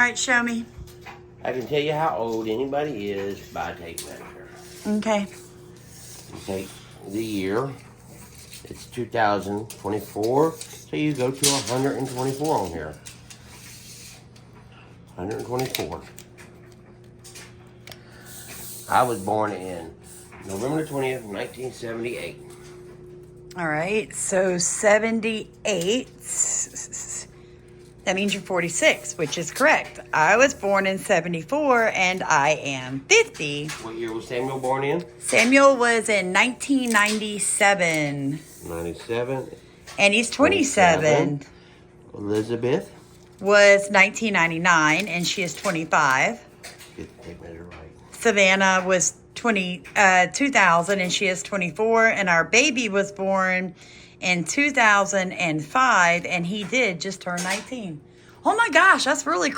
right, show me. I can tell you how old anybody is by a tape measure. Okay. You take the year. It's 2024, so you go to 124 on here. 124. I was born in November the 20th, 1978. All right, so 78. That means you're 46, which is correct. I was born in 74 and I am 50. What year was Samuel born in? Samuel was in 1997 97. and he's 27. Elizabeth. Was 1999 and she is 25. Get the tape measure right. Savannah was 2000 and she is 24. And our baby was born in 2005 and he did just turn 19. Oh my gosh, that's really cool.